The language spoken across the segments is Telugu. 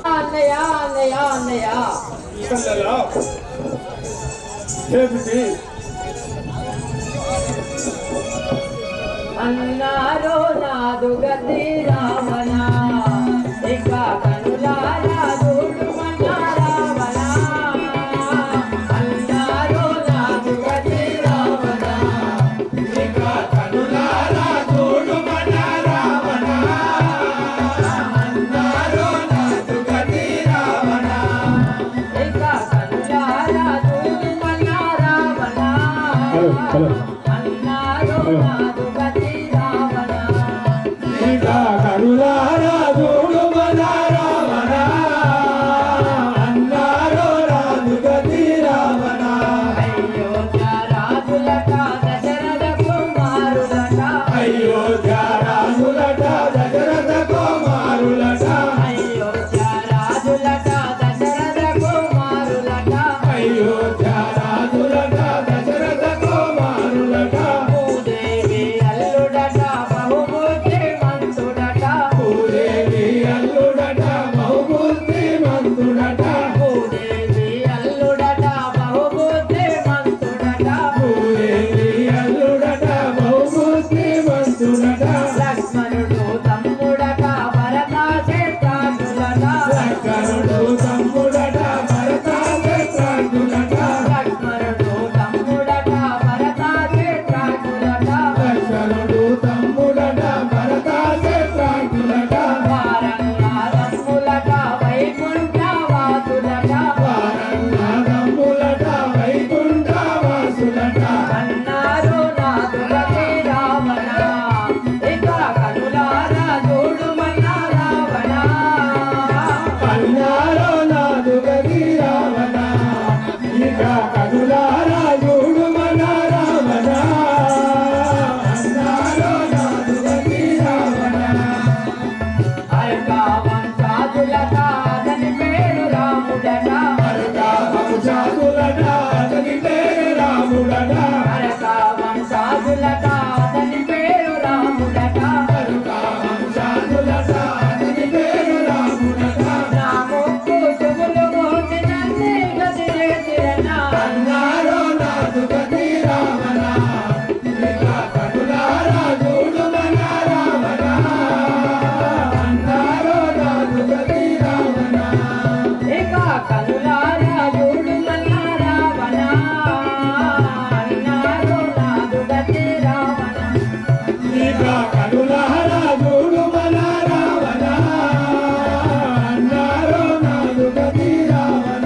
అన్నయ్య అన్నయ్య అన్నయ్య అన్నారో నాదు గతి రావణ ఇక కనులారా చూడుమన్నా రావణ అన్నారో నాదు గతి రావణ ఇక కనులారా చూడుమన్నా రావణ అన్నారో నాదు గతి రావణ ఇక కనులారా చూడుమన్నా రావణ అన్నారో నాదు గతి రావణ ఇక కనులారా చూడుమన్నా రావణ అన్నారో నాదు గతి రావణ అయోధ్య రాజులట దశరథ కుమారులట అయోధ్య రాజులట దశరథ కుమారులట అయోధ్య రాజులట దశరథ కుమారులట అయోధ్య రాజులట దశరథ కుమారులట భూదేవి అల్లుడట బహుబుద్ధిమంతుడట భూదేవి అల్లుడట బహుబుద్ధిమంతుడట భూదేవి అల్లుడట బహుబుద్ధిమంతుడట భూదేవి అల్లుడట బహుబుద్ధిమంతుడట లక్ష్మణుడు తమ్ముడట భరత క్షేత్రాజులట లక్ష్మణుడు తమ్ముడట భరత క్షేత్రాజులట లక్ష్మణుడు తమ్ముడట భరత క్షేత్రాజులట లక్ష్మణుడు తమ్ముడట భరత క్షేత్రాజులట వారన్నాదమ్ములట వైకుంఠవాసులట వారన్నాదమ్ములట వైకుంఠవాసులట అన్నారు నాదు గతి రావణ ఇక కనులారా చూడుమన్నా రావణ అన్నారో నాదు గతి రావణ ఇక కనులారా చూడుమన్నా రావణ అన్నారో నాదు గతి రావణ అరకా వంశాదులట అతని పేరు రాముడట అరకా వంశాదులట అతని పేరు రాముడట అరకా వంశాదులట అతని పేరు రాముడట అరకా వంశాదులట అతని పేరు రాముడట నా ముక్కు చెవులు మోసి నన్ను గతి చేసిరనా అన్నారో నాదు గతి రావణ ఇక కనులారా చూడుమన్నా రావణ అన్నారో నాదు గతి రావణ ఇక కనులారా చూడుమన్నా రావణ అన్నారో నాదు గతి రావణ ఇక కనులారా చూడుమన్నా రావణ అన్నారో నాదు గతి రావణ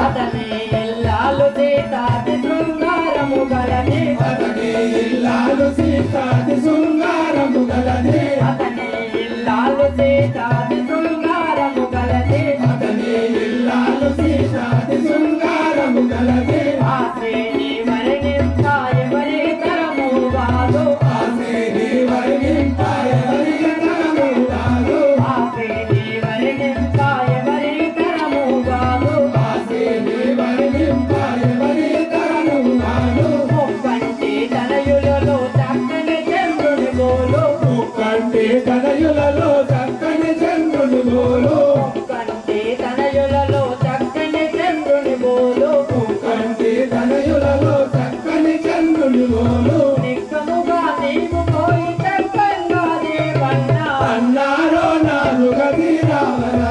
అతని ఇల్లాలు సీతాది శృంగారము గలది అతని ఇల్లాలు సీతాది శృంగారము గలది అతని ఇల్లాలు సీతాది శృంగారము గలది అతని ఇల్లాలు సీతాది శృంగారము గలది ఆ శ్రేణి వర్ణింప ఎవరి తరము కాదు ఆ శ్రేణి వర్ణింప ఎవరి తరము కాదు ఆ శ్రేణి వర్ణింప ఎవరి తరము కాదు ఆ శ్రేణి వర్ణింప ఎవరి తరము కాదు ముక్కంటి తనయులలో చక్కని చంద్రుని గోలు ముక్కంటి తనయులలో చక్కని చంద్రుని గోలు ముక్కంటి తనయులలో చక్కని చంద్రుని గోలు ముక్కంటి తనయులలో చక్కని చంద్రుని గోలు నిక్కముగా నీవు పోయి చక్కంగా దేవన్నా అన్నారో నాదు గతి రావణ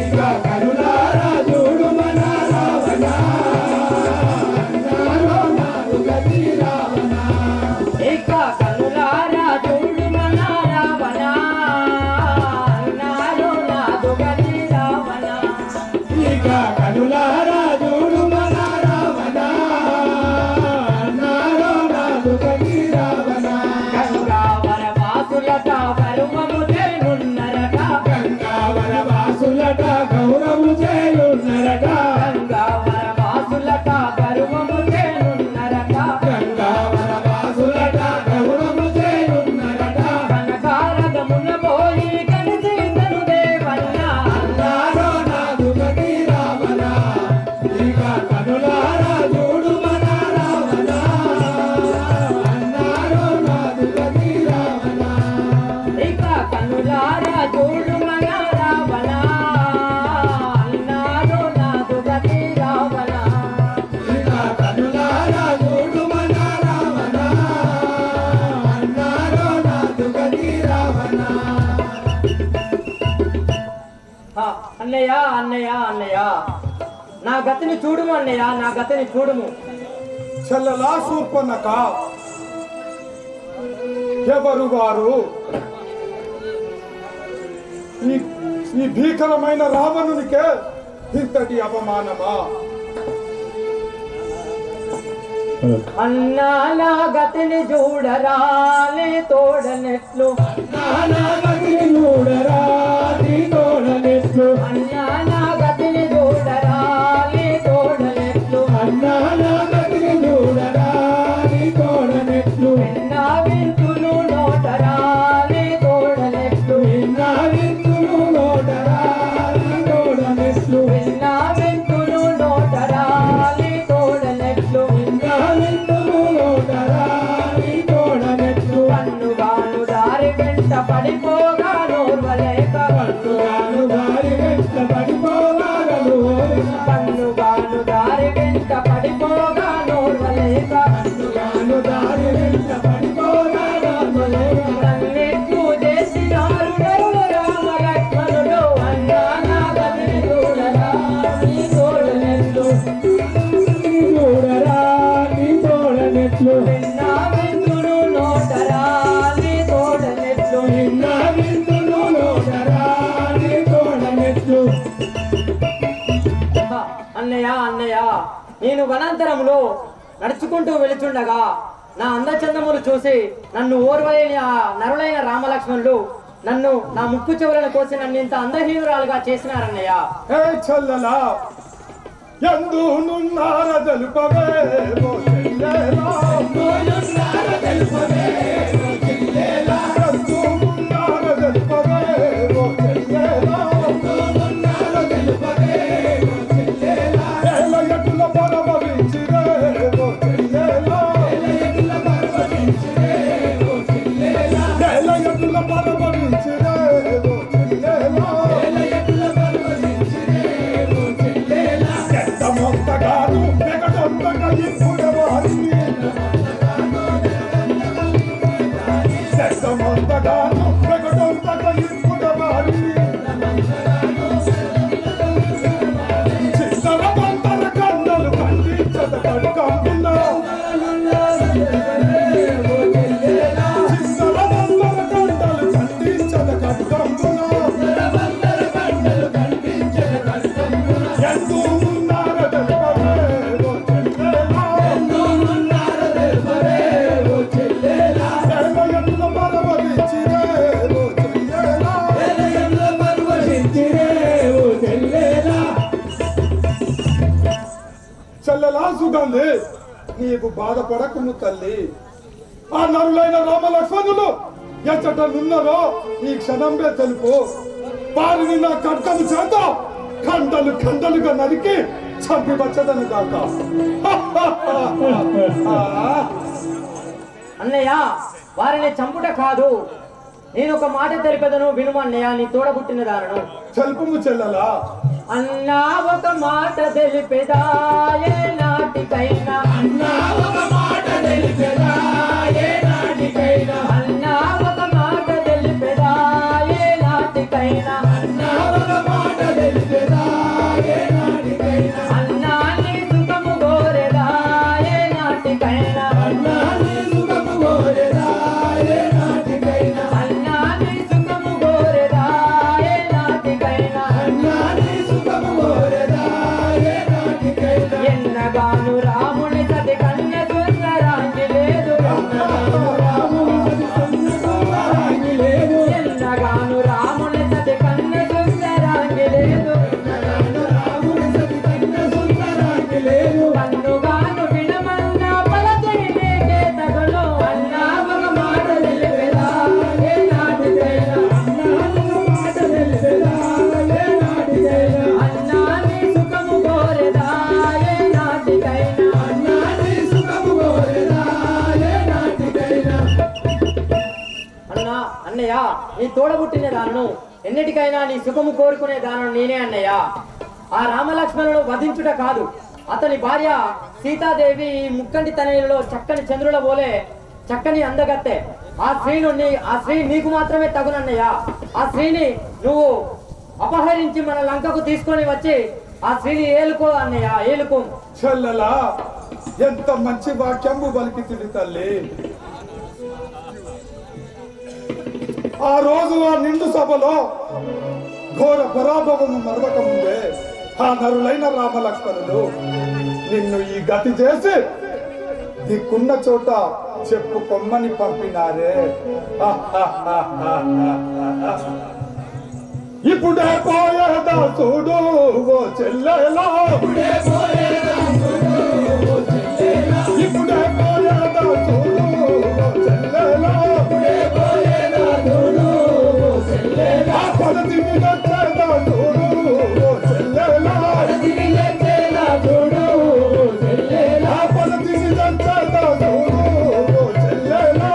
ఇక కనులారా చూడుమన్నా రావణ అన్నారో నాదు గతి రావణ ఇక కనులారా చూడుమన్నా రావణ అన్నారో నాదు గతి రావణ ఇక కనులారా చూడుమన్నా రావణ అన్నారో నాదు గతి రావణ గంగావర వాసులట గర్వము చేయున్నరట గంగావర వాసులట గౌరవము చేయున్నరట గంగావర వాసులట గర్వము చేయున్నరట గంగావర వాసులట గౌరవము చేయున్నరట కనకారదమున పోయి కనిసిందను దేవన్న అన్నారో నాదు గతి రావణ ఇక కనులారా చూడుమన్నా రావణ అన్నారో నాదు గతి రావణ అన్నయ్య అన్నయ్య అన్నయ్య నా గతిని చూడుము అన్నయ్య, నా గతిని చూడుము. చెల్లెలా శూర్పణఖ, ఎవరు వారు? ఈ భీకరమైన రావణునికే ఇంతటి అవమానమా? అన్నా నా గతిని చూడరాలి తోడనెట్లు, అన్నా నా గతిని చూడరాలి తోడనెట్లు, అన్నా నా గతిని చూడరాలి తోడనెట్లు, అన్నా నా గతిని చూడరాలి తోడనెట్లు, విన్నా వింతులు నోటరాలి తోడనెట్లు, విన్నా వింతులు నోటరాలి తోడనెట్లు, విన్నా వింతులు నోటరాలి తోడనెట్లు, విన్నా వింతులు నోటరాలి తోడనెట్లు, పన్నుగాను దారి వెంట పడిపోగా నోర్వలేక, పన్నుగాను దారి వెంట పడిపోగాను, పన్నుగాను దారి వెంట పడిపోగా నోర్వలేక, పన్నుగాను దారి వెంట పడిపోగాను, నన్నెట్లు చేసినారు నరులు రామ లక్ష్మణులు, అన్నా నా గతిని చూడరా నీ తోడనెట్లు, చూడరాలి తోడనెట్లు, విన్నా వింతులు నోటరాలి తోడనెట్లు, విన్నా వింతులు నోటరాలి తోడనెట్లు. అన్నయ్య అన్నయ్య నేను వనాంతరములో నడుచుకుంటూ వెళుచుండగా నా అందచందములు చూసి నన్ను ఓర్వలేని ఆ నరులైన రామలక్ష్మణులు నన్ను నా ముక్కు చెవులను కోసి నన్ను ఇంత అందహీనురాలుగా చేసినారన్నయ్య. హే చెల్లెలా, ఎందు నున్నార తెలుపవే ఓ చెల్లెలా, నున్నార తెలుపవే ఓ చెల్లెలా, ఎందు నున్నార తెలుపవే ఓ చెల్లెలా, నున్నార తెలుపవే ఓ చెల్లెలా, ఎలయటుల పరమవించిరే ఓ చెల్లెలా, ఎలయటుల పరమవించిరే ఓ చెల్లెలా, ఎలయటుల పరమవించిరే ఓ చెల్లెలా, ఎలయటుల పరమవించిరే ఓ చెల్లెలా, మొత్తగాను వెగటొంతగా ఇప్పుడు వారిని, మొత్తగాను వెగటొంతగా ఇప్పుడు వారిని, చిత్తర బందర కండలు ఖండించద కడుకంబుల, చిత్తర బందర కండలు ఖండించద కడుకంబుల, ఎందు ఉన్నార తెలుపవే ఓ చెల్లెలా, ఎందు ఉన్నార తెలుపవే ఓ చెల్లెలా, ఎలయటుల పరమవించిరే ఓ చెల్లెలా, ఎలయటుల పరమవించిరే ఓ చెల్లెలా. చెల్లెలా సుగంధి, నీవు బాధపడకుము తల్లి. ఆ నరులైన రామలక్ష్మణులు ఎచ్చట నున్నారో ఈ క్షణంలో తెలుపు. వారిని నా ఖడ్గము చేత ఖండలు ఖండలుగా నరికి చంపి వచ్చదను కాక. అన్నయ్య వారిని చంపుట కాదు, నేను ఒక మాట తెలిపెదను వినుము అన్నయ్య, నీ తోడబుట్టిన దానను. తెలుపుము చెల్లెలా. అన్నా ఒక మాట తెలిపెదా ఏ నాటికైనా, అన్నా ఒక మాట తెలిపెదా ఏ నాటికైనా, అన్నా ఒక మాట తెలిపెదా ఏ నాటికైనా, అన్నా ఒక మాట తెలిపెదా ఏ నాటికైనా, అన్నా నీ సుఖము గోరెదా ఏ నాటికైనా, అన్నా నీ సుఖము కోరెదా ఏ నాటికైనా, అన్నా నీ సుఖము గోరెదా ఏ నాటికైనా, అన్నా నీ సుఖము కోరెదా ఏ నాటికైనా, ఎన్నగాను రాముని సతి కన్య సుందరాంగి లేదు, రాముని లేదు, ఎన్నగాను రాముని సతి కన్య సుందరాంగి లేదు, రాముని సతి కన్య సుందరాంగి లేదు, పన్నుగాను వినమన్నా పలకని నీకే తగును, అన్నా ఒక మాట తెలిపెదా ఏ నాటికైనా, అన్నా ఒక మాట తెలిపెదా ఏ నాటికైనా, అన్నా నీ సుఖము కోరెదా ఏ నాటికైనా, అన్నా నీ సుఖము కోరెదా ఏ నాటికైనా. అన్నా అన్నయ్య నీ తోడబుట్టిన దానను ఎన్నిటికైనా నీ సుఖము కోరుకునే దానను నేనే అన్నయ్య. ఆ రామలక్ష్మణుడు వధించుట కాదు, అతని భార్య సీతాదేవి ఈ ముక్కంటి తనయులలో చక్కని చంద్రుల పోలే చక్కని అందగత్తె. ఆ స్త్రీ నీకు మాత్రమే తగునన్నయ్య. ఆ స్త్రీని నువ్వు అపహరించి మన లంకకు తీసుకొని వచ్చి ఆ స్త్రీని ఏలుకో అన్నయ్య, ఏలుకో. చెల్లెలా ఎంత మంచి వాక్యము పలికితివి తల్లి. ఆ రోజు ఆ నిండు సభలో ఘోర పరాభవము మరవక ముందే ఆ నరులైన రామలక్ష్మణులు నిన్ను ఈ గతి చేసి దిక్కున్న చోట చెప్పుకొమ్మని పంపినారే. ఇప్పుడే పోయేదా చూడు ఓ చెల్లెలా, ఇప్పుడే పోయేదా చూడు ఓ చెల్లెలా, ఆ పదతిని నచ్చేదా చూడు ఓ చెల్లెలా, ఆ పదతిని నచ్చేదా చూడు ఓ చెల్లెలా,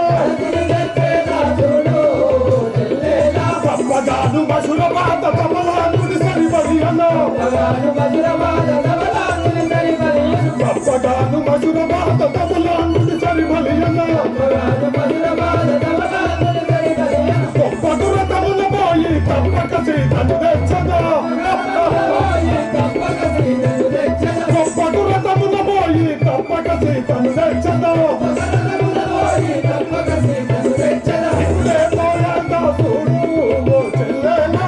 తప్పగాను మసుల బాధ తమలాంగుని సరిపడి అన్నా, తప్పగాను మసుల బాధ తమలాంగుని సరిపడి అన్నా, గొప్పగుర తముల పోయి తప్పక సీతను తెచ్చదా, గొప్పగుర తముల పోయి తప్పక సీతను తెచ్చదా, ఇప్పుడే పోయేదా చూడు ఓ చెల్లెలా,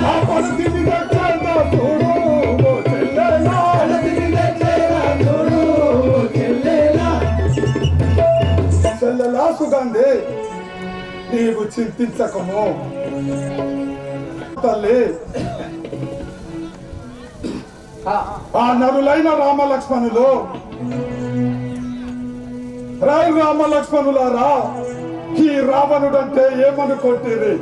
ఆ పదతిని నచ్చేదా చూడు ఓ చెల్లెలా. చెల్లెలా సుగంధి, నీవు చింతించకము తల్లి. ఆ నరులైన రామలక్ష్మణులు, రాయ్ రామలక్ష్మణులారా, ఈ రావణుడంటే ఏమనుకుంటుంది?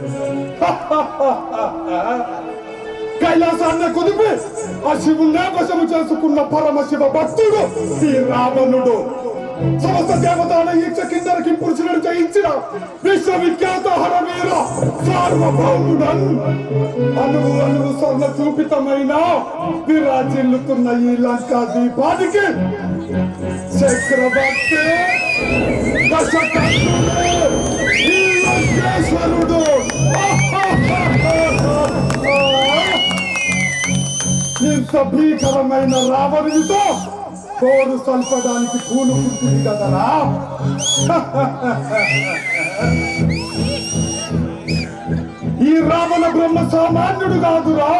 కైలాసాన్ని కుదిపి ఆ శివుణ్ణే వశము చేసుకున్న పరమశివ భక్తుడు ఈ రావణుడు. సమస్త దేవతల ఈక్ష కిందరికి పురుషులను జయించిన విశ్వవిఖ్యాత హరవీర సార్వభౌముడన్. అనువు అనువు స్వర్ణ చూపితమైన విరాజిల్లుతున్న ఈ లంకా దీపానికి చక్రవర్తి దశకంఠుడు ఈ లంకేశ్వరుడు. ఇంత భీకరమైన రావణుడితో కోరు సల్పడానికి పూలు పుట్టింది కదరా. ఈ రావణ బ్రహ్మ సామాన్యుడు కాదురా,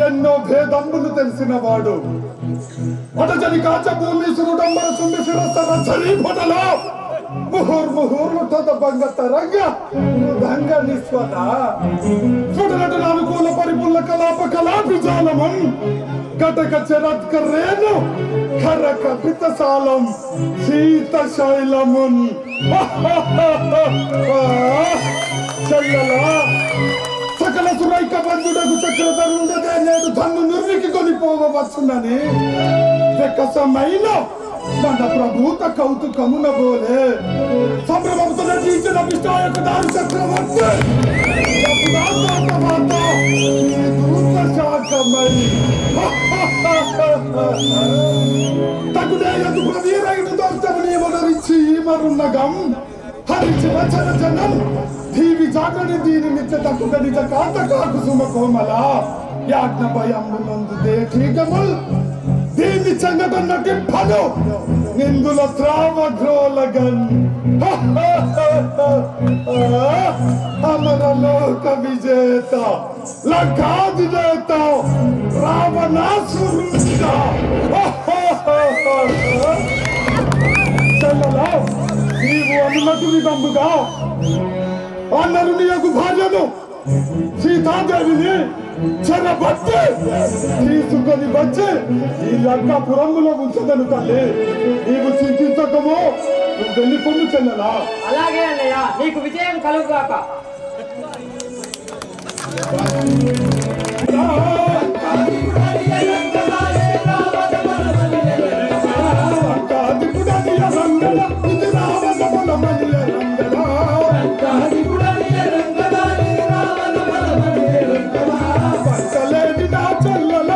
ఎన్నో భేదములు తెలిసిన వాడు. అటజని కాచ భూమీశ్వరుడంబర చుండి శిరస్సర చరీపటలో ముహూర్ముహూర్లు తదభంగ తరంగ మృదంగ నిస్వన స్ఫుటనటన అనుకూల పరిపుల్ల కలాప కలాపిజాలమం కటక చరత్కరేను కరక పితసాలం శీత శైలమున్. చెల్లెలా, సకల సురైక బంధుడకు చక్రధరుండదే నేడు ధన్ను నిర్వికి కొనిపోవచ్చునని వికసమైన మన ప్రభూత కౌతుకమున బోలే సంభ్రమముతో నటించిన విష్ణాయకు దారి చక్రవర్తి శాఖమై తగునే ఎందుకు వీరైన దోర్చమని వదరించి మరున్నగం హరించి వచన జనం దీవి జాగని దీని నిత్య తక్కువ నిజ కాంత కాకు సుమ కోమల యాజ్ఞ భయమునందు దేఠీగముల్ దీన్ని చెంగటన్నటి పను నిందుల త్రావగ్రోలగన్. అమరలోక విజేత లంకాధినేత రావణాసురుడా. చెల్లెలా, నీవు అనుమతి విధంబుగా ఆ నరుని యొక్క భార్యను సీతాదేవిని చెరబట్టి తీసుకొని వచ్చి ఈ లంకాపురములో ఉంచదను తల్లి. నీవు చింతించకము, నువ్వు వెళ్ళిపోను చెల్లెలా. అలాగే అన్నయ్య, నీకు విజయం కలుగుగాక. చెల్లెలా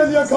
తెలియక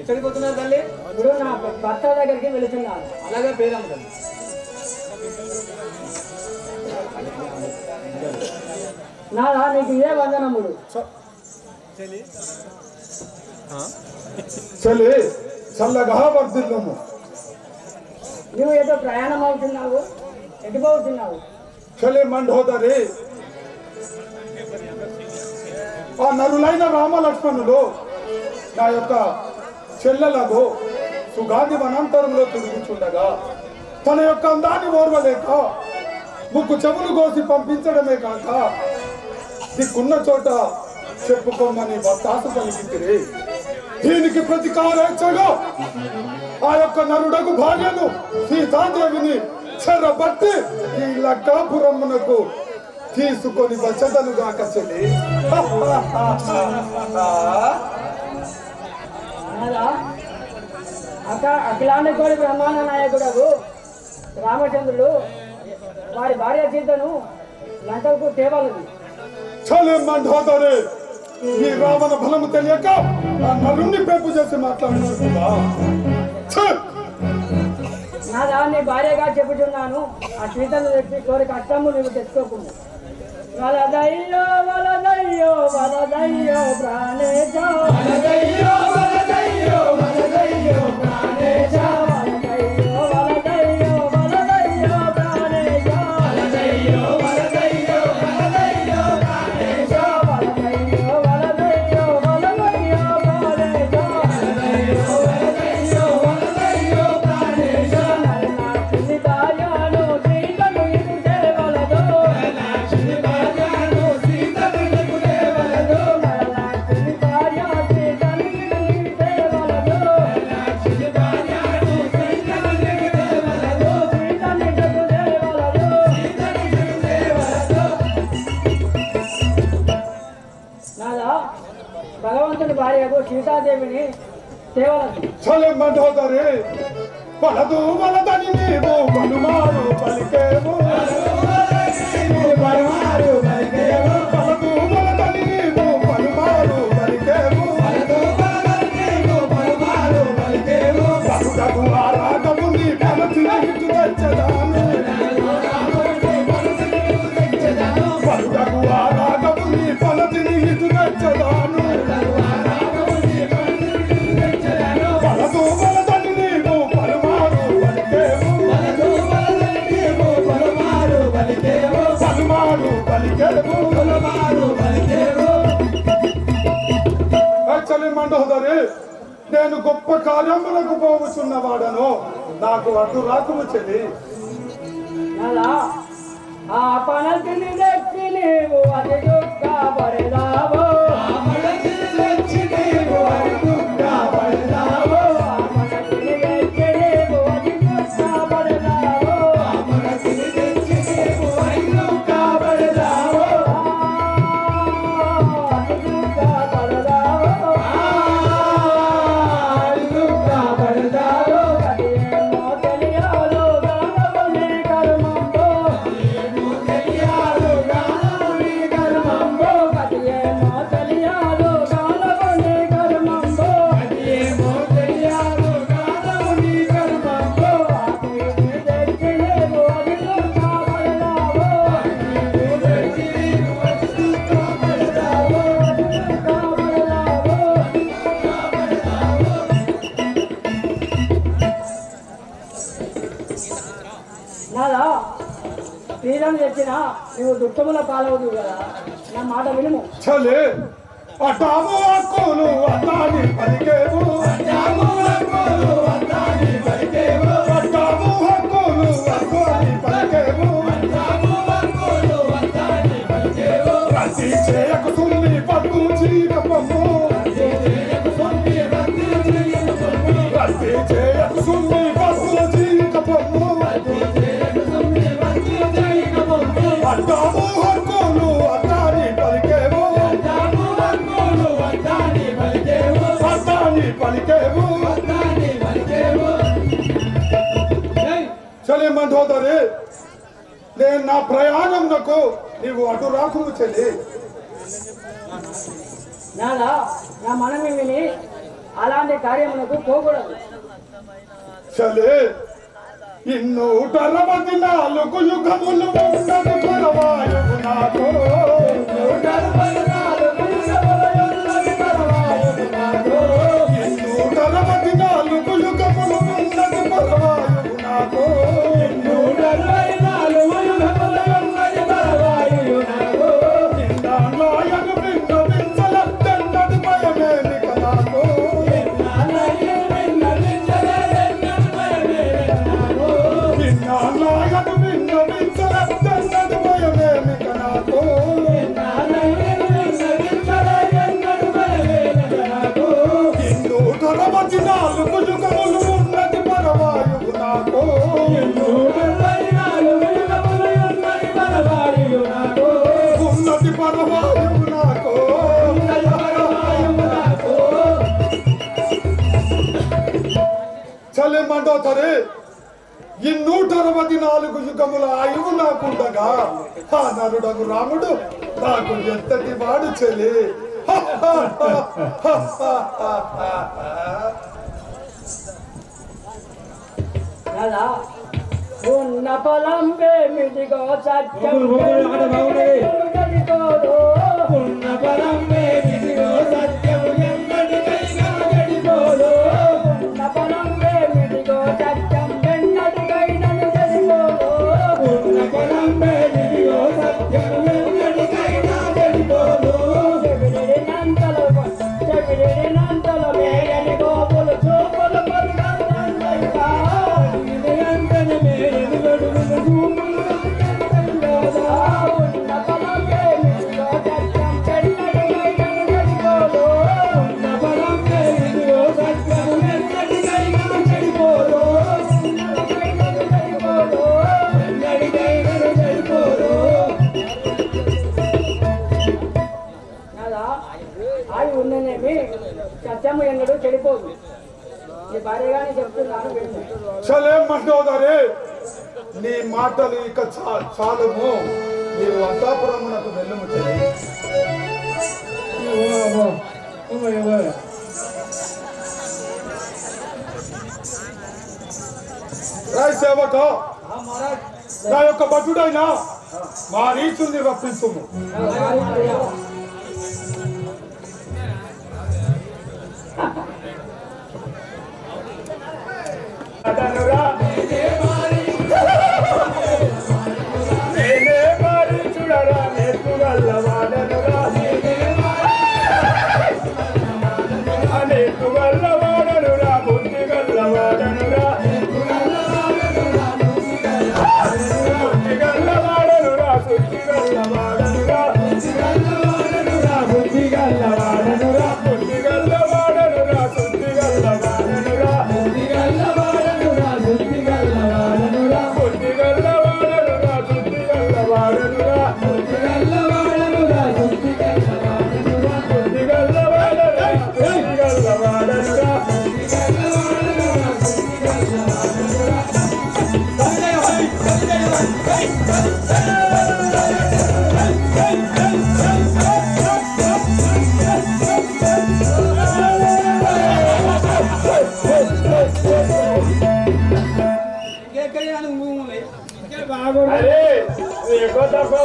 ఎక్కడికి పోతున్నారు తల్లి? ఇప్పుడు నా భర్త దగ్గరికి వెళుతున్నాను. అలాగే పేదమ్మ తల్లి. నాదా నీకు ఇదే వందనములు. చలి చల్లగా వర్ధిల్లుము. నువ్వు ఏదో ప్రయాణం అవుతున్నావు, ఎటు పోతున్నావు? చలి మండోదరి ఆ నరులైన రామలక్ష్మణులు నా యొక్క చెల్లెలకు సుగాంధి వనాంతరంలో తిరుగుతుండగా తన యొక్క అందాన్ని ఓర్వలేక ముక్కు చెవులు కోసి పంపించడమే కాక దిక్కున్న చోట చెప్పుకోమని వత్తాసు పలికింది. దీనికి ప్రతికారేచ్ఛగా ఆ యొక్క నరుడకు భార్యను సీతాదేవిని చెరబట్టి ఈ లక్కాపురమునకు తీసుకొని వచ్చదనుగాక చెల్లి. అఖిలాండ కోడి బ్రహ్మాండ నాయకుడు రామచంద్రుడు వారి భార్య సీతను లంకకు తేవాలని చలేమంటోదరే ఈ రావణ బలము తెలియక ఆ నరుణ్ణి పెంపు చేసి మాట్లాడుతున్నా. నాదా నీ భార్యగా చెప్పుచున్నాను. ఆ సీతను తెచ్చి కోరి కష్టము నువ్వు తెచ్చుకోకుండా. వలదయ్యో వలదయ్యో వలదయ్యో ప్రాణేశ వలదయ్యో వలదయ్యో వలదయ్యో ప్రాణేశ వలదయ్యో వలదయ్యో వలదయ్యో ప్రాణేశ వలదయ్యో వలదయ్యో వలదయ్యో ప్రాణేశ వలదయ్యో వలదయ్యో వలదయ్యో ప్రాణేశ వలదయ్యో వలదయ్యో వలదయ్యో ప్రాణేశ నరనా చిన్నిదాయాను సీతను ఇది చేవలదో నరనా చిన్నిదాయాను సీతను ఇది చేవలదో నరనా చిన్నిదాయా సీతను ఇది చేవలదో నరనా చిన్నిదాయాను సీతను ఇది చేవలదో సీతను ఇది చేవలదో సీతను ఇది చేవలదో. నాదా భగవంతుని భార్యకు సీతాదేవిని తేవలదు. చలేమంటోదరే వలదు వలదని నీవు పలుమారు పలికేవు. పరమారు బలికేవు వలదు వలదని నీవు పలుమారు పలికేవు. పరమారు బలికేవు వరుడకు ఆ రాగము నీ పలచిన ఇటు తెచ్చదాను. వరుడకు ఆ రాగము నీ పలచిన ఇటు తెచ్చదాను. వలదు వలదని నీవు పలుమారు పలికేవు. పరమారు బలికేవు పలుమారు పలికేవు. పరమారు బలికేవు. చలేమంటోదరే నేను గొప్ప కార్యములకు పోవుచున్నవాడను. నాకు అడ్డు రాకుము చెల్లి. నాలా ఆ పనతిని తెచ్చి నీవు అతి దుఃఖ పడదావో ఆ పనతిని తెచ్చి నీవు అతి దుఃఖ పడదావో ఆ పనతిని తెచ్చి నీవు అతి దుఃఖ పడదావో ఆ పనతిని తెచ్చి నీవు అతి దుఃఖ పడదావో అతి దుఃఖ పడదావో అతి దుఃఖ పడదావో కదేమో తెలియాలో గానవని కర్మంబో కదేమో తెలియాలో గానవని కర్మంబో కదేమో తెలియాలో గానవని కర్మంబో కదేమో తెలియాలో గానవని కర్మంబో ఆతిని తెచ్చి నీవు అతి దుఃఖ పడదావో ఆతిని తెచ్చి నీవు అతి దుఃఖ పడదావో అతి దుఃఖ పడదావో నాదా శ్రీరామ్ తెచ్చిన నువ్వు దుఃఖముల పాలవదు కదా, నా మాట వినుము. చలే అటాము హక్కులు అతాని పలికేవు. అటాము హక్కులు అతాని పలికేవు. అటాము హక్కులు అతాని పలికేవు. అటాము హక్కులు అతాని పలికేవు. ప్రతి చేయకు సున్ని పట్టు చీర పొమ్ము. ప్రతి చేయకు సున్ని పట్టు చీర పొమ్ము. ప్రతి చేయకు సున్ని పట్టు చీర పొమ్ము. ప్రతి చేయకు సున్ని పట్టు చీర పొమ్ము. అటాము హక్కులు అతాని పలికేవు. అటాము హక్కులు అతాని పలికేవు. అతాని పలికేవు. అతాని పలికేవు. చలేమంటోదరే నేను నా ప్రయాణమునకు నీవు అటు రాకుము చెల్లి. నాదా నా మనవి విని అలాంటి కార్యములకు పోకూడదు. చలే ఇన్ను 64 యుగములు ఉన్నది పరవాయువు నాకు. 164 ఉన్నది పరవాయువు నాకు. ఇన్ను 64 యుగములు ఉన్నది పరవాయువు నాకు. 164 ఉన్నది పరవాయువు నాకు. నాయను విన్నవించలద్దన్నది భయమేమి కదాకు. నాయను విన్నవించలద్దన్నది భయమేమి కదాకు. నాయను విన్నవించలద్దన్నది మండోతరి ఈ 164 యుగముల ఆయువు నాకుండగా ఆ నరుడగు రాముడు నాకు ఎంతటి వాడు చెలి. ఉన్న పొలం వేమిదిగో సత్యం ఉన్న పొలం వేమిదిగో సత్యం ఎన్నటికైనా గడిపోదు. ఉన్న పొలం వేమిదిగో సత్యం ఎన్నటికైనా గడిపోదు. ఉన్న పొలం వేమిదిగో సత్యం ఎన్నటికైనా గడిపోదు. చెవిడినంతలో వేయని గోపులు చూపులు ఆయి ఉన్ననేమి సత్యము ఎన్నడూ చెడిపోదు. నీ భార్యగానే చెప్తున్నాను. చలే మండోదరి నీ మాటలు ఇక చాలుము. నీవు అంతాపురమునకు వెళ్ళము చెలి. రాయ్ సేవక నా యొక్క భటుడైనా మా రీచుల్ని రప్పించుము.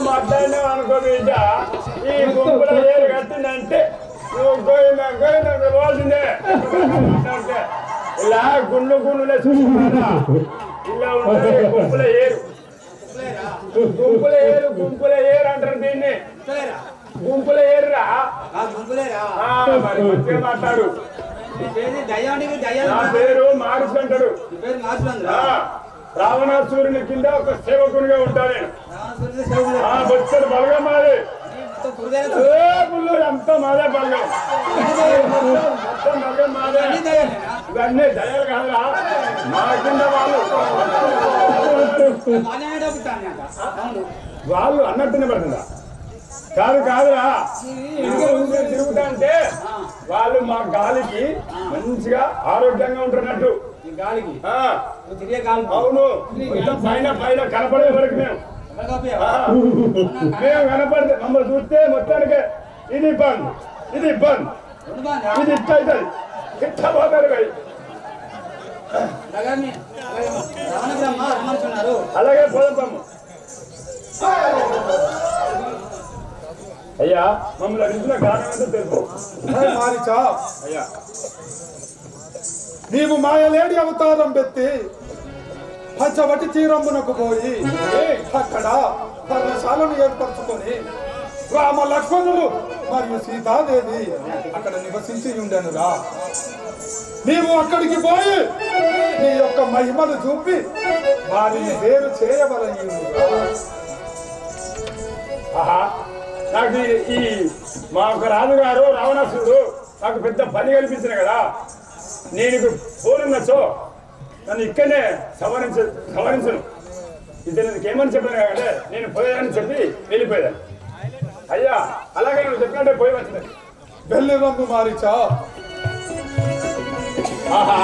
మాట్లాడినావు అనుకో బిడ్డ, ఈ గుంపుల ఏరు కట్టిందంటే నువ్వు గోయిన పిలవాల్సిందే. ఇలా గుండులే చూసుకున్నారా, ఇలా ఉంటుంది గుంపుల ఏరు. గుంపుల ఏరు అంటారు దీన్ని. గుంపుల ఏరురా, మరి మంచిగా మాట్లాడు. నా పేరు మారుసు అంటాడు. రావణాసురుని కింద ఒక సేవకునిగా ఉంటాను నేను. వచ్చాడు బలగం మాది, అంతా మాదే బలగం, మొత్తం బలగం మాదే. ఇవన్నీ దయాలు కాదురా, మా కింద వాళ్ళు అన్నట్టునే పడుతుందా? కాదురా, తిరుగుతా అంటే వాళ్ళు మా గాలికి మంచిగా ఆరోగ్యంగా ఉంటున్నట్టు. అవును, పైన కనపడే వరకు మేము కనపడితే మమ్మల్ని చూస్తే మొత్తానికి ఇది బంద్, ఇది బంద్, ఇది ఇట్ట అవుతుంది, ఇట్ట పోతారు. అలాగే పోదాము. అయ్యా మమ్మల్ని అడిగిన కారణం ఏంటో తెలుసు. మారిచా అయ్యా, నీవు మాయలేడి అవతారం పెట్టి పంచవటి తీరమ్మునకు పోయి అక్కడ పర్ణశాలను ఏర్పరచుకొని రామ లక్ష్మణులు మరియు సీతాదేవి అక్కడ నివసించి ఉండనురా. నీవు అక్కడికి పోయి నీ యొక్క మహిమను చూపి వారిని వేరు చేయవలని. ఆహా, నాకు ఈ మా ఒక రాజుగారు రావణాసురుడు నాకు పెద్ద పని కల్పించిన కదా, నేను పోనున్నచో నన్ను ఇక్కడనే సవరించను. ఇద్దరు ఏమని చెప్పాను అంటే నేను పోయానని చెప్పి వెళ్ళిపోయాను. అయ్యా అలాగే నువ్వు చెప్పినట్టే పోయి వచ్చింది. వెళ్ళి రమ్ము మారిచా. ఆహా,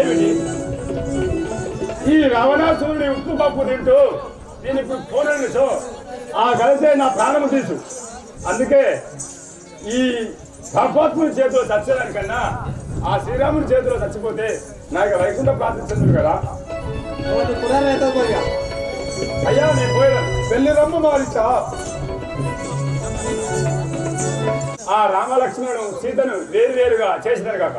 ఏమిటి ఈ రావణాసురుడి ఉప్పు పప్పు తింటూ నేను ఇప్పుడు పోరాడు సో ఆ కలిసే నా ప్రాణము తీసు. అందుకే ఈ పాపాత్ముడి చేతిలో చచ్చేదానికన్నా ఆ శ్రీరాముడి చేతిలో చచ్చిపోతే నాకు వైకుంఠ ప్రార్థించదు కదా. అయ్యా నేను పోయాను వెళ్ళి రమ్మ మారిచా. ఆ రామలక్ష్మణుడు సీతను వేరువేరుగా చేసినారు కాక.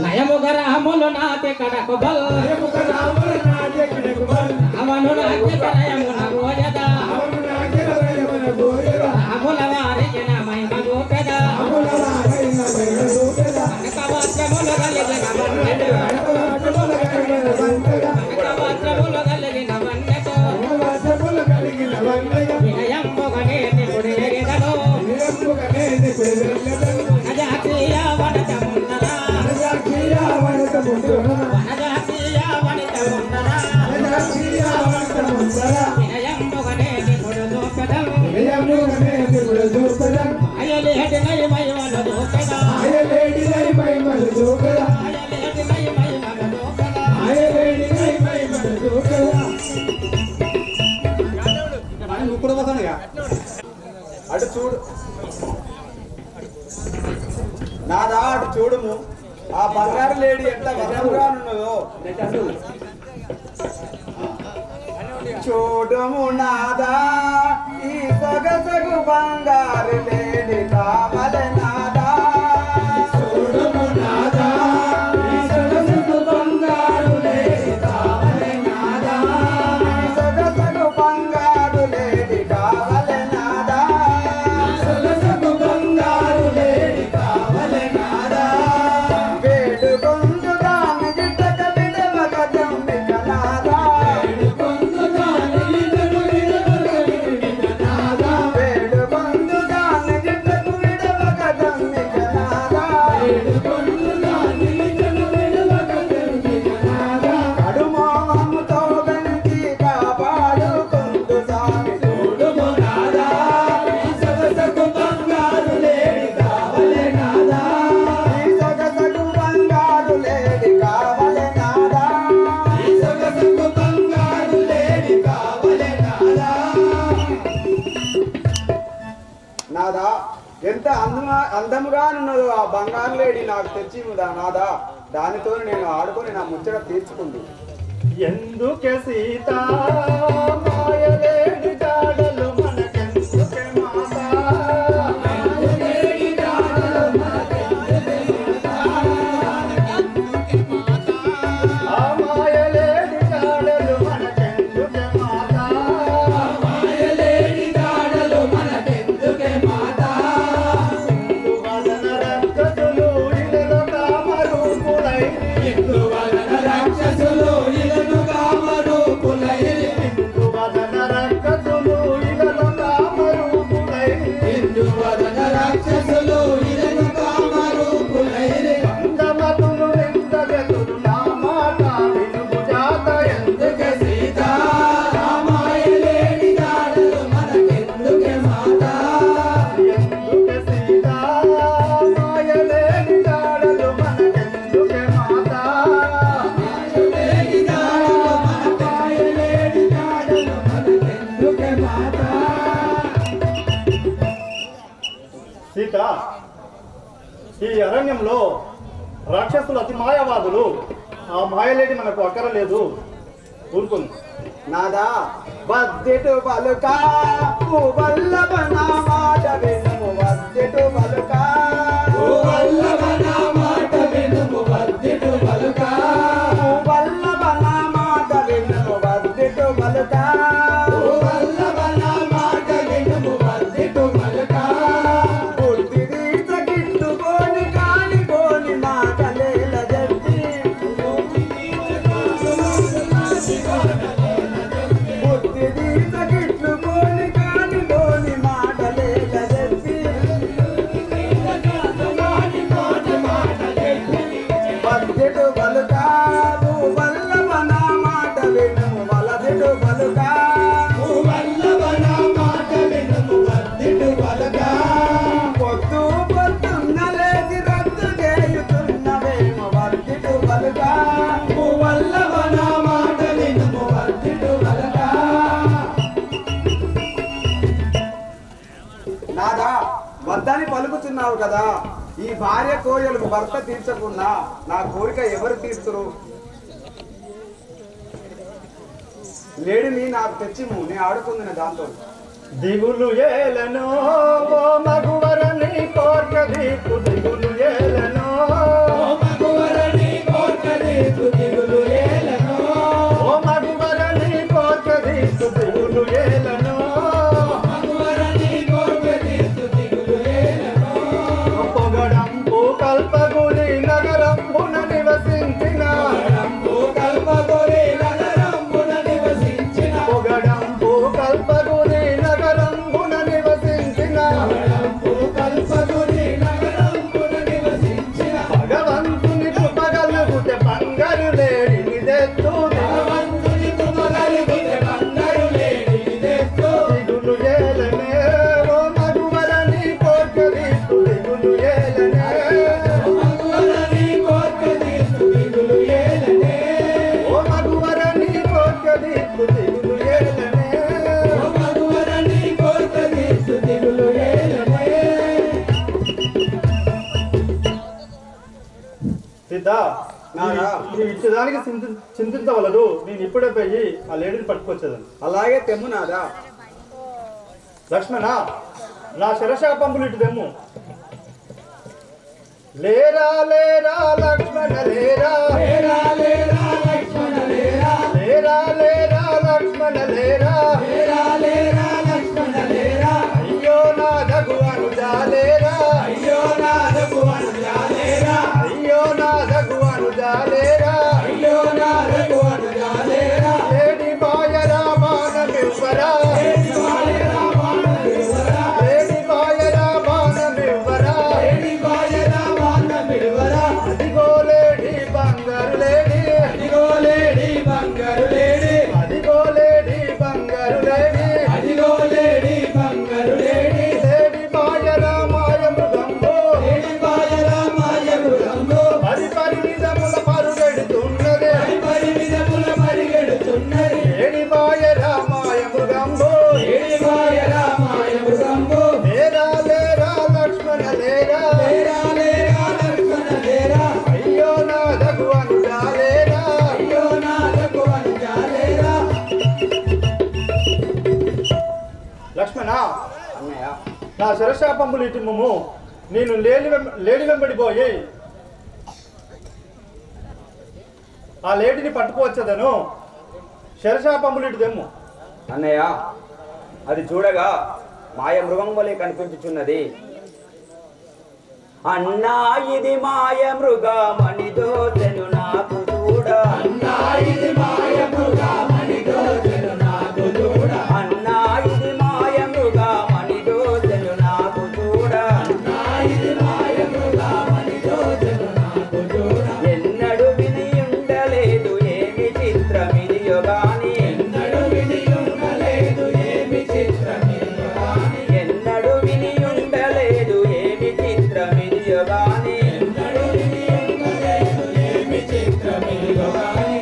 నయముగర అమలు నాతే కడకు బల్ అవను నాకే కరయమున గోయద అముల వారికి నా మహిమ గోపెద కవచముల గలిగిన వన్నెడు కవచముల గలిగిన వన్నెడు వినయంబుగనే నిపుడి ఎగిదను నజాక్రియ వనచముందరా వినయంబుగనే నిపుడు దూపెదను అయలేటి నై మహిమలు దూపెదా అటు చూడు నాదా, అటు చూడుము. ఆ బంగారు లేడీ ఎట్లా వసంగానున్నదో చూడుము నాదా. ఈ సొగసగు బంగారు లేడీ కావలె నాదా. చూడుము నాదా, ఈ సొగసగు బంగారు లేడీ కావలె నాదా. ఈ సొగసగు బంగారు లేడీ కావలె నాదా. సొగసగు బంగారు లేడీ కావలె నాదా. వేడుకొందుగా నిజట కవిడవ కదంబిక నాదా. వేడుకొందుగా నిజట కవిడవ కదంబిక నాదా. కడుమోహముతో గంటి కాపాడుకొందు సామి. చూడుము నాదా, ఈ సొగసగు బంగారు లేడీ కావలె నాదా. ఈ సొగసగు బంగారు లేడీ కావలె నాదా. ఈ సొగసగు బంగారు లేడీ కావలె నాదా. నాదా, ఎంత అందముగానున్నదో ఆ బంగారు లేడీ నాకు తెచ్చిముదా నాదా. దానితో నేను ఆడుకొని నా ముచ్చట తీర్చుకుంది. ఎందుకే సీత మాయలేడి జాడలు మనకెందుకే మాత. మాయలేడి జాడలు మనకెందుకే మాత. ఆ మాయలేడి జాడలు మనకెందుకే మాత. మాయలేడి జాడలు మనకెందుకే మాత. ఇందువలన రాక్షసులు ఇలలో కామరూపులై. ఇందువలన రాక్షసులు ఇలను కామరూపులై. ఇందువలన రాక్షసులు ఇలను కామరూపులై. ఇందువలన రాక్షసులు ఇలను కామరూపులై. అందమతులు నిందగతులు నా మాట వినుము జాత. ఎందుకే సీత మాయలేడి జాడలు మనకెందుకే మాత. ఎందుకే సీత మాయలేడి జాడలు మనకెందుకే మాత. మాయలేడి జాడలు మనకెందుకే మాత. సీత, ఈ అరణ్యంలో రాక్షసులు అతి మాయావాదులు. ఆ మాయలేడి మనకు అక్కరలేదు. ఊరుకుంది. నాదా వద్దెటు పలుక వల్లభన మాట వినుము వద్దెటు పలుక వల్లభన మాట వినుము వద్దెటు పలుక వల్లభన మాట వినుము వద్దెటు పలుక వల్లభన మాట వినుము వద్దెటు పలుక బుద్ధి తీర్చ గిట్టుకోని కాని కోని మాటలేల చెప్పి బుద్ధి తీర్చ గిట్టుకోని కాని కోని మాటలేల చెప్పి వద్దెటు పలుక వల్లభన మాట వినుము వలదెటు పలుక వల్లభన మాట వినుము వద్దెటు పలుక పొద్దు పొద్దున్న లేచి రద్దు చేయుతున్నవేమో వద్దెటు పలుక వల్లభన మాట వినుము వద్దెటు పలుక నాదా వద్దని పలుకుతున్నావు కదా ఈ భార్య కోయలకు భర్త తీర్చకుండా నా కోరిక ఎవరు తీర్చురు లేడిని నాకు తెచ్చిము నేను ఆడుకుంది దాంతో దిగులు ఏలను ఓ మగువరని కోర్క దీపు దిగులు ఏలను మగువరని కోర్కదీపు దిగులు ఏలను ఓ మగువరని కోర్క దీపు దిగులు ఏలను మగువరని కోర్కదీపు దిగులు ఏలను పొగడంపు కల్పగురి నగరంబున నివసించిన రంపు కల్పగోరి నగరంబున నివసించిన పొగడంపు కల్పగురి నగరంబున నివసించిన రంపు కల్పగోరి నగరంబున నివసించిన భగవంతుని కృపగలుగుతే బంగారు లేడిని తెత్తు భగవంతుని కృపగలిగితే బంగారు లేడి తెస్తూ దిగులు ఏలనే ఓ మగువరని కోర్క దీపు దిగులు ఏలనే మగువరని కోర్కదీపు దిగులు ఏలనే ఓ మగువరని కోర్క దీపు దిగులు ఏలనే మగువరని కోర్కదీపు దిగులు ఏలనే సిద్ధ నీవు ఇచ్చేదానికి చింతించవలదు నేను ఇప్పుడే పోయి ఆ లేడీని పట్టుకొచ్చేదాన్ని అలాగే తెమ్ము నాదా లక్ష్మణ నా శిరశాపంబులు ఇటు తెమ్ము లేరా లేరా లక్ష్మణ లేరా లేరా లేరా లక్ష్మణ లేరా లేరా లేరా లక్ష్మణ లేరా లేరా లేరా లక్ష్మణ లేరా అయ్యో నా దగు అనుజా లేరా అయ్యో నాదకు అనుజా లేరా అయ్యో నా దగు అనుజా లేరా అయ్యో నాదకు అనుజా లేరా లేడి బాయరా మానమివ్వరా ఏడి బాయరా మానమిడువరా లేడి బాయరా మానమివ్వరా ఏడి బాయరా మానమిడువరా అదిగో లేడి బంగారు లేడి అదిగో లేడి బంగారు లేడి అదిగో లేడి బంగారు లేడి అదిగో లేడి బంగారు లేడి లేడి బాయరా మాయ మృగంబు ఏడి బాయరా మాయమృగంబు అది పరిమితముల పరుగెడుతున్నది పరిమితముల పరిగెడుతున్నది లేడి బాయరా మాయ మృగంబు ఏడి బాయరా మాయమృగంబు లేరా లేరా లక్ష్మణ లేరా లేరా లేరా లక్ష్మణ లేరా అయ్యో నా దగు అనుజా లేరా అయ్యో నాదకు అనుజా లేరా లక్ష్మణ అన్నయ్య నా శిరశాపంబులు ఇటు ముమ్ము నేను లేడి వెంబడిపోయి ఆ లేడిని పట్టుకోవచ్చదను శిరశాపంబులు ఇటు తెమ్ము అన్నయ్య అది చూడగా మాయ మృగం వలె కనిపించుచున్నది అన్నా ఇది మాయ మృగమని దోచెను నాకు చూడ అన్నా ఇది మాయమృగమని దోచెను నాకు చూడ అన్నా ఇది మాయ మృగమని దోచెను నాకు చూడ అన్నా ఇది మాయమృగమని దోచెను నాకు చూడ ఎన్నడు విని ఉండలేదు ఏమి చిత్రమిదియో గాని ఎన్నడు విని ఉండలేదు ఏమి చిత్రమిదియో గాని ఎన్నడు విని ఉండలేదు ఏమి చిత్రమిదియో గాని ఎన్నడు విని ఉండలేదు ఏమి చిత్రమిదియో గాని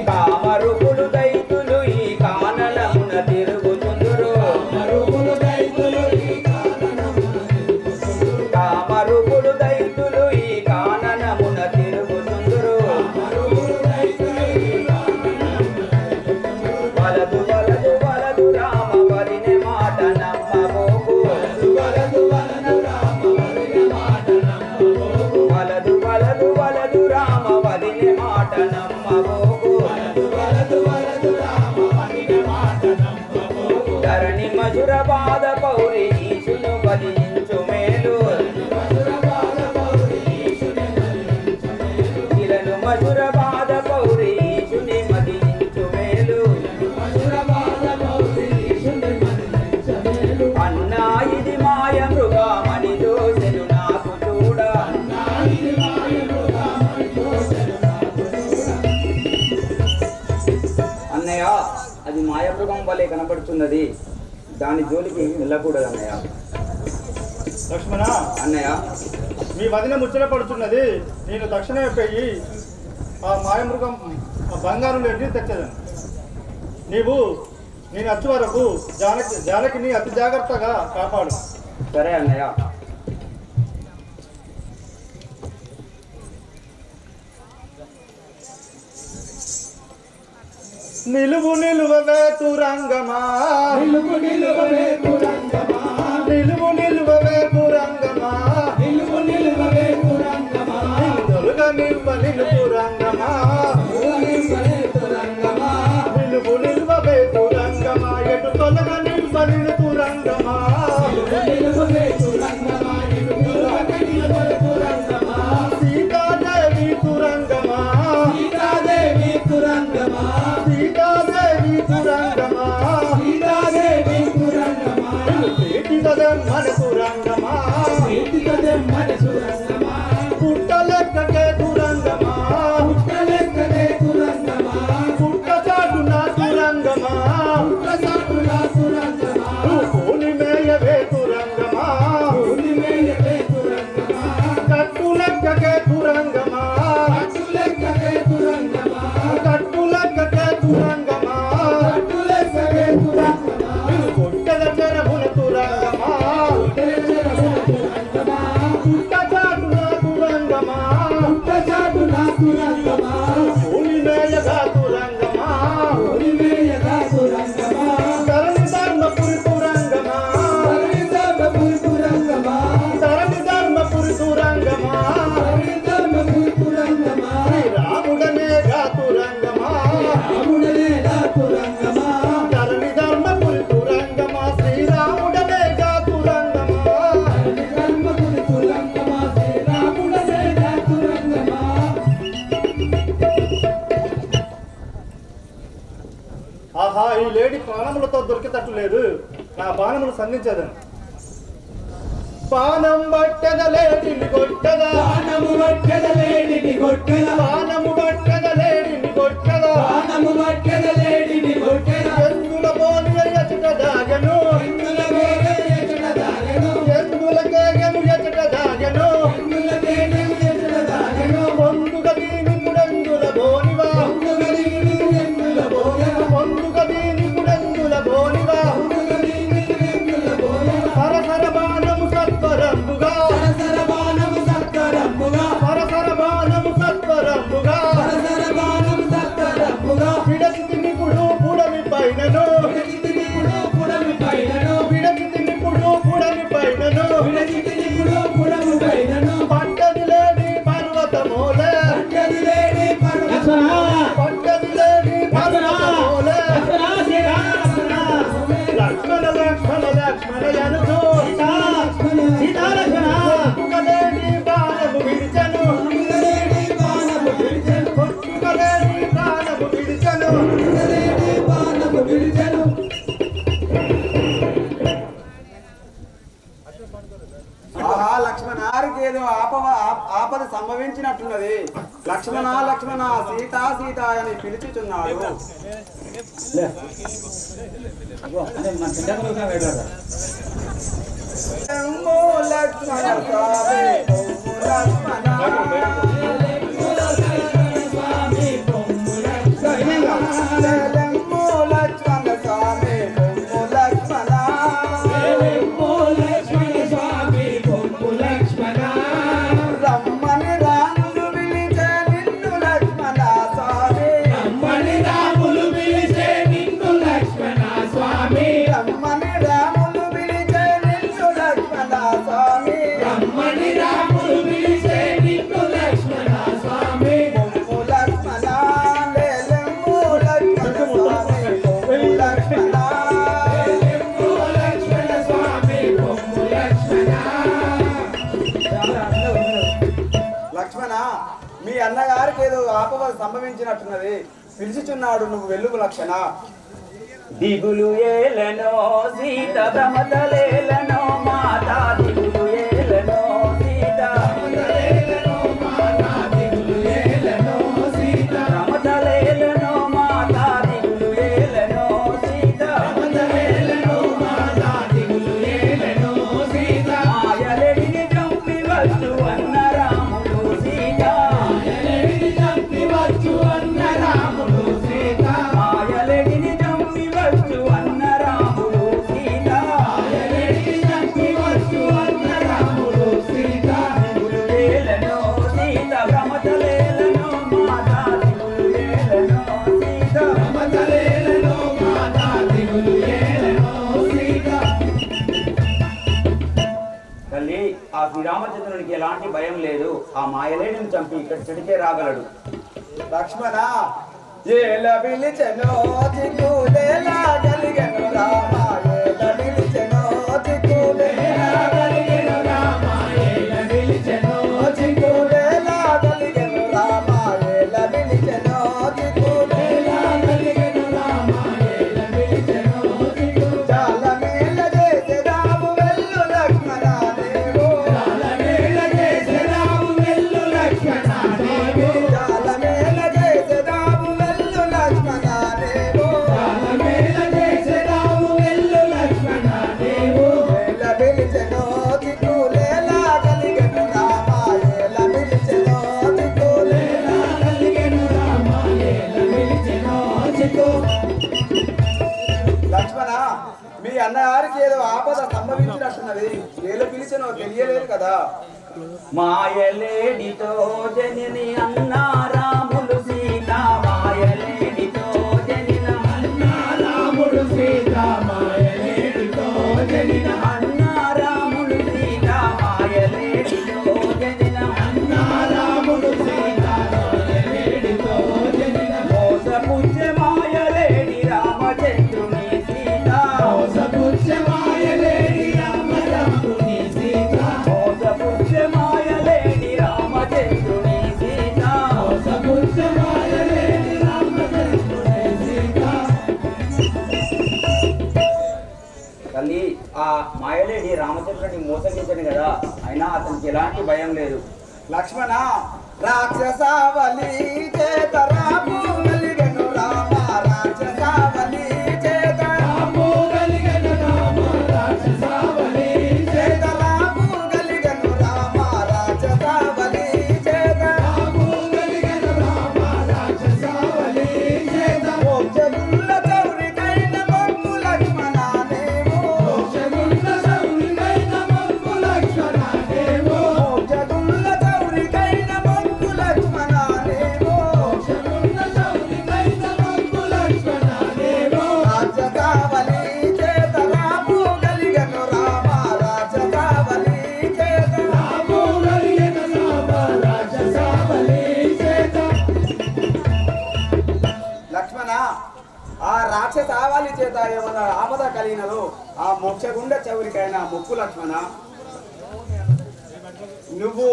అన్నయ్య అది మాయమృగం వలె కనపడుతున్నది, దాని జోలికి వెళ్ళకూడదు అన్నయ్య. లక్ష్మణ అన్నయ్య మీ వదిన ముచ్చట పడుతున్నది, నేను తక్షణమే పోయి ఆ మాయమృగం ఆ బంగారం రెడ్డి తెచ్చదాను. నీవు నేను వచ్చే వరకు జానకిని అతి జాగ్రత్తగా కాపాడు. సరే అన్నయ్య. నిలువు నిలువవే తురంగమా, నిలువు నిలువవే తురంగమా, నిలువు నిలువవే తురంగమా, నిలువు నిలువవే తురంగమా, నిలుగా నిల్వ నిలు తురంగమా, నిలువవే తురంగమా, నిలువు నిలువవే తురంగమా, ఎటు తొలగా నిల్వ నిలు తురంగమా, నిలువవే తురంగమా, నిలువవే తురంగమా, సీతాదేవి తురంగమా, సీతాదేవి తురంగమా, సీతాదేవి తురంగమా, సీతాదేవి తురంగమా, మన తురంగమా, మన తురంగమా, పుట్టలెక్కకే తురంగమా, పుట్టలెక్కకే తురంగమా, పుట్ట చాటున తురంగమా, పుట్టసాటుల తురంగమా, కోని మేయవే తురంగమా, ఉలిమేయవే తురంగమా, కట్టులెక్కకే తురంగమా, అట్టులెక్కకే తురంగమా, కట్టులెక్కకే తురంగమా, అట్టులెక్కకే తురంగమా, కొట్టెల చెరముల తురంగమా, తెరచెరముల తురంగమా, పుట్ట చాటున తురంగమా, పుట్టసాటుల తురంగమా, కోని మేయగా తురంగమా, ఉలిమేయగా తురంగమా, తరణి ధర్మపురి తురంగమా, పరిదర్భపురి తురంగమా, తరణి ధర్మపురి తురంగమా, పరిదర్భపురి తురంగమా, శ్రీరాముడనేగా తురంగమా, రాముడనేగా తురంగమా, తరణి ధర్మపురి తురంగమా, శ్రీరాముడనేగా తురంగమా, పరిదర్భపురి తురంగమా, శ్రీరాముడనేగా తురంగమా. ఆహా ఈ లేడీ బాణములతో దొరికేటట్టు లేదు, నా బాణములు సంధించదని. బాణం పట్టద లేడిని కొట్టదా, బాణము పట్టెద లేడిని కొట్టెద, బాణము పట్టద లేడిని కొట్టదా, బాణము పట్టెద లేడిని కొట్టెద, ఎందుల పోని ఎచట దాగను, ఎందుల వేగం ఎచట దాగెను, ఎందుల కేగను ఎచట దాగను, ఎందుల వేగం ఎచట దాగెను, పొందుగ దీని పుడందుల బోనివా, పొందుగ దీని ఎందుల బోయెను, పొందుగ దీని పుడందుల బోనివా, పొందుగ దీని ఎందుల బోయెను, సరసర బాణము సత్వరంబుగా, సరసర బాణము సత్వరంబుగా, సరసర బాణము సత్వరంబుగా, సరసర బాణము సత్వరంబుగా, విడచితి నిపుడు పుడమి పైనను, విడచితినిపుడు పుడమి పైనను, విడచితి నిపుడు పుడమి పైనను, విడచితినిపుడు పుడమి పైనను, పట్టది లేని పర్వతమోలే, పట్టెది లేడి పర్వతమా, పట్టది లేని పర్వతమోలే, లక్ష్మణ లక్ష్మణ లక్ష్మణ యనుచు సీతాలక్ష్మణ కొట్టుకలేని బాణము విడిచెను, లేడి బాణము విడిచెను, కొట్టుకలేని బాణము విడిచెను, లేడి బాణము విడిచెను. ఆహా లక్ష్మణారికి ఏదో ఆపద సంభవించినట్టున్నది. లక్ష్మణ లక్ష్మణ సీత సీత అని పిలుచుచున్నాడు. లెమ్మో లక్ష్మణ స్వామి, పొమ్ము లక్ష్మణ. లెమ్మో లక్ష్మణ స్వామి, పొమ్ము లక్ష్మణ. రమ్మని రాములు పిలిచే నిన్ను లక్ష్మణ స్వామి, రమ్మని రాములు పిలిచే నిన్ను లక్ష్మణ స్వామి, రమ్మని రాములు పిలిచే నిన్ను లక్ష్మణ స్వామి. రమ్మని రాములు పిలిచే నిన్ను లక్ష్మణ స్వామి. పొమ్ము లక్ష్మణ, లెమ్మో లక్ష్మణ స్వామి, పొమ్ము లక్ష్మణ. లెమ్మో లక్ష్మణ స్వామి, పొమ్ము లక్ష్మణ. లక్ష్మణ మీ అన్నగారికి ఏదో ఆపద సంభవించినట్టున్నది, పిలిచిచున్నాడు, నువ్వు వెళ్ళు లక్షణ. దిగులు ఏలనో సీత రమతలేలనో మాత దిగులు ఏలనో సీత రమతలేలనో మాత దిగులు ఏలనో సీత, రమతలేలనో మాత దిగులు శ్రీరామచంద్రునికి ఎలాంటి భయం లేదు. ఆ మాయలేడిని చంపి ఇక్కడ చెడికే రాగలడు. లక్ష్మణ ఏల పిలిచెనో చిక్కులేలా గలిగెను రామ ఏల పిలిచెనో చిక్కులేలా గలిగెను రామ ఏల పిలిచెనో చిక్కులేలా గలిగెను రామ ఏల పిలిచెనో చిక్కులేలా గలిగెను రామ ఏల పిలిచెనో చిక్కు చాలా మేల చేసేదాము వెళ్ళు లక్ష్మణ దేవో చాలా మేల చేసేదాము వెళ్ళు లక్ష్మణ దేవో చాలా మేల చేసేదాము వెళ్ళు లక్ష్మణ దేవో చాలా మేల చేసేదాము వెళ్ళు లక్ష్మణ దేవో ఏల పిలిచెనో చిక్కులేలా గలిగెను రామ ఏల పిలిచెనో చిక్కులేలా గలిగెను రామ ఏల పిలిచెనో చిక్కు లక్ష్మణ మీ అన్నగారికి ఏదో ఆపద సంభవించినట్టున్నది ఏలో పిలిచెనో తెలియలేదు కదా మాయలేడితో జనిని అన్న రాములు సీత మాయలేడితో జనిన అన్న రాములు సీత మాయలేడితో జనిన అన్న రాములు సీత మాయలేడితో జనిన అన్న రాములు సీత మాయలేడితో జనిన మోసపుచ్చే మాయలేడి రామచంద్రుని సీత మోసపుచ్చే మాయలేడి రామచంద్రుని సీత మోసపుచ్చే మాయలేడి రామచంద్రుని సీత మోసపుచ్చే మాయలేడి రామచంద్రుని సీత. తల్లి ఆ మాయలేడి రామచంద్రుని మోసగించను కదా, అయినా అతనికి ఎలాంటి భయం లేదు. లక్ష్మణ రాక్షసావలి చేత రాము గలిగెను రామ రాక్షసావలి చేత రాము గలిగెను రామ రాక్షసావలి చేత రాము గలిగెను రామ రాక్షసావలి చేత రాము గలిగెను రామ రాక్షసావలి చేత మోక్షగుల్ల చౌరికైన మొక్కు లక్ష్మణ దేవో మోక్షగుల్ల చౌరికైన మొక్కు లక్ష్మణ దేవో మోక్షగుల్ల చౌరికైన మొక్కు లక్ష్మణ దేవో మోక్షగుల్ల చౌరికైన మొక్కు లక్ష్మణ దేవో రాక్షసావలి చేత రాము గలిగెను రామ రాక్షసావలి చేత రాము గలిగెను రామ రాక్షసావలి చేత లక్ష్మణ ఆ రాక్షసావలి చేత ఏమన్నా ఆపద కలిగినదో ఆ మోక్షగుండ చౌరికైన మొక్కు లక్ష్మణ నువ్వు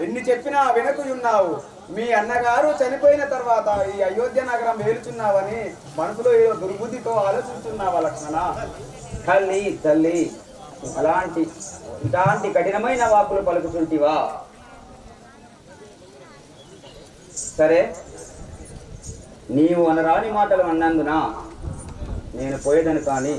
ఎన్ని చెప్పినా వెనుకున్నావు. మీ అన్నగారు చనిపోయిన తర్వాత ఈ అయోధ్య నగరం వేలుచున్నావని మనసులో ఏదో దుర్బుద్ధితో ఆలోచిస్తున్నావా లక్ష్మణ? తల్లి తల్లి ఇలాంటి కఠినమైన వాక్కులు పలుకుతుంటివా? సరే, నీవు అనరాని మాటలు అన్నందున నేను పోయేదను. కానీ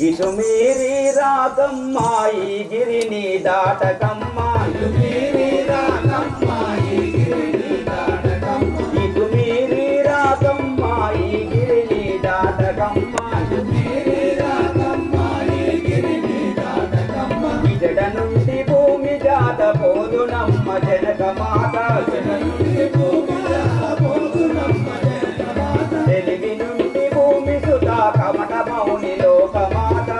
ఇటు మీరి రాకమ్మ ఈ గిరిని దాటకమ్మ ఇటు మీరి రాకమ్మ ఈ గిరిని దాటకమ్మ ఇటు మీరి రాకమ్మ ఈ గిరిని దాటకమ్మ ఇటు మీరి రాకమ్మ ఈ గిరిని దాటకమ్మ ఇజడ నుండి భూమి జాత పోదునమ్మ జనక మాత జడ నుండి భూమి జాత పోదునమ్మ జనక మాత తెలివి నుండి భూమి సుతా కమట మౌని లోకమాత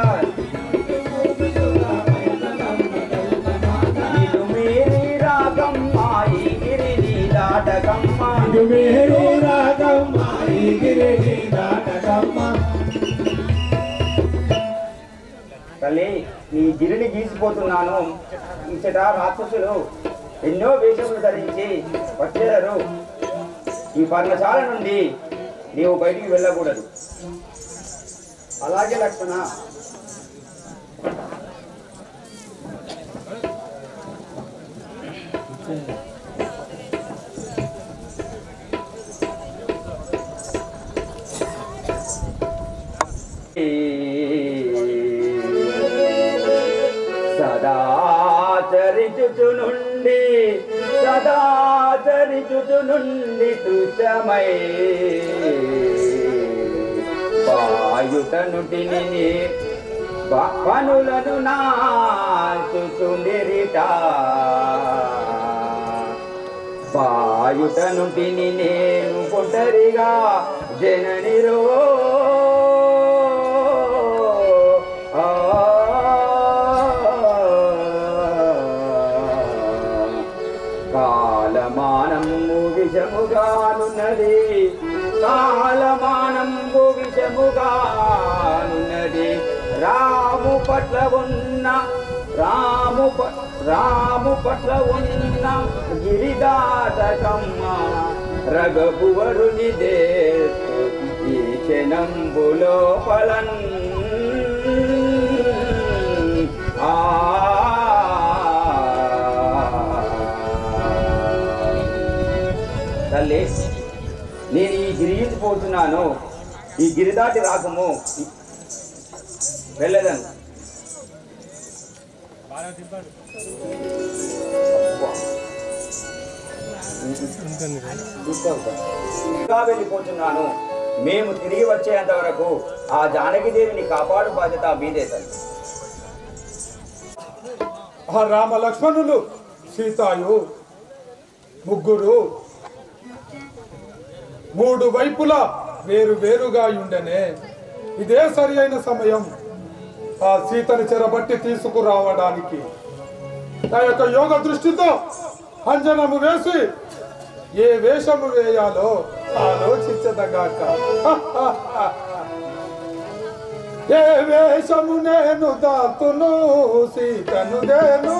ఇటు మీరి రాకమ్మ ఈ గిరిని దాటకమ్మ ఇటు మీరి రాకమ్మ ఈ గిరిని దాటకమ్మ. తల్లి, నీ గిరిని గీసిపోతున్నాను. ఇచ్చట రాక్షసులు ఎన్నో వేషములు ధరించి వచ్చేదారు. ఈ పర్ణశాల నుండి నీవు బయటికి వెళ్ళకూడదు. అలాగే లక్ష్మణ. సదాచరిచుచు నుండి తుచ్చమై పాయుట నుటిని పనులను నాచుచుండిరిట పాయుట నుంటిని నేను ఒంటరిగా జననిరో కాలమానము విషముగానున్నది కాలమానంబు విషముగానున్నది రాము పట్ల ఉన్న గిరిదాటకమ్మ రఘువరుని దేశు ఈ క్షణంబులో ఫలన్ తల్లి నేను ఈ గిరికి పోతున్నాను ఈ గిరి దాటి రాకము వెళ్ళదను ఇంకా వెళ్ళిపోతున్నాను మేము తిరిగి వచ్చేంత వరకు ఆ జానకిదేవిని కాపాడు బాధ్యత మీదే తల్లి ఆ రామ లక్ష్మణులు సీతాయు ముగ్గురు మూడు వైపులా వేరు వేరుగా ఉండనే ఇదే సరి అయిన సమయం ఆ సీతని చెరబట్టి తీసుకురావడానికి నా యొక్క యోగ దృష్టితో అంజనము వేసి ఏ వేషము వేయాలో ఆలోచించదగాక ఏ వేషము నేను దాతును సీతను దేను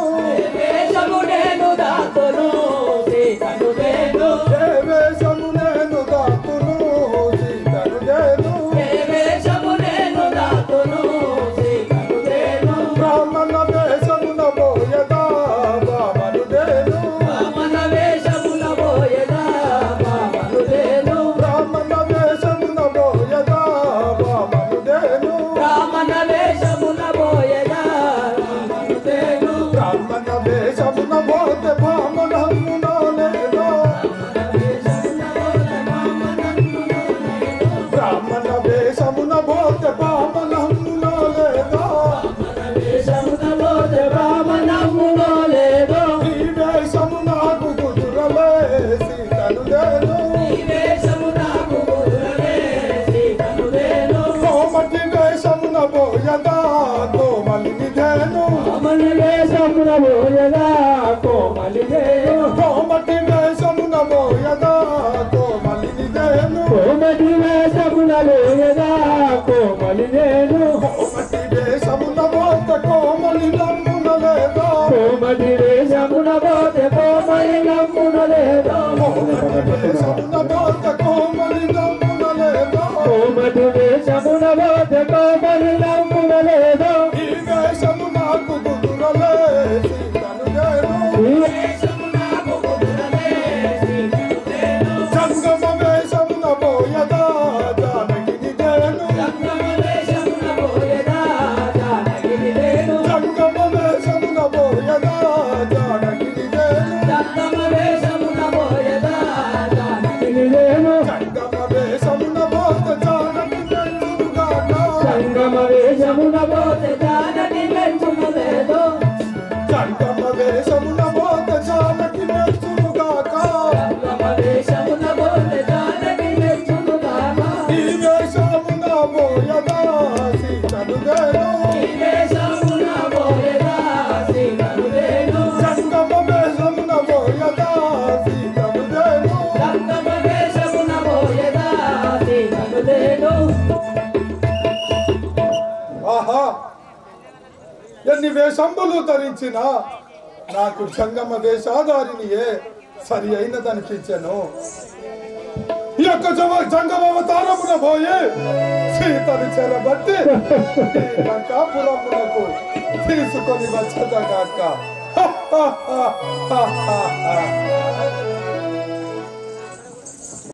ఏ వేషము నేను దాతును సీతను దేను బ్రాహ్మణ వేషమున బోయదా బామను దేను బ్రాహ్మణ వేషమున బోయదా బామను దేను బ్రాహ్మణ వేషమున బోతే బామనమ్మున లేదో బ్రాహ్మణ వేషమున బోతే బామనమ్మున లేదో ఈ వేషము నాకు కుదురలే సీతను దేను కోమటి వేషమున బోయదా కోమలిని దేను కోమటి వేషమున బోయదా కోమలిని దేను కోమటి వేషమున బోతే కోమలి నమ్మున లేదో కోమటి వేషమున బోతే కోమలి నమ్మున లేదో ఈ వేషము నాకు కుదురలే సీతను దేను జంగమ వేషమున బోయదా జానకిని దేను జంగమ వేషమున బోయదా జానకిని దేను జంగమ వేషమున బోతే జానకి మెచ్చును లేదో ఈ వేషమున బోయదా సీతను దేను జంగమ వేషమున బోయదా సీతను దేను ఆహా ఎన్ని వేషంబులు ధరించిన నాకు జంగమ వేషాధారినియే సరి అయినదనిపించెను ఈ యొక్క జంగమ అవతారమున పోయి సీతను చెరబట్టి లంకాపురమునకు తీసుకొని వచ్చదగాక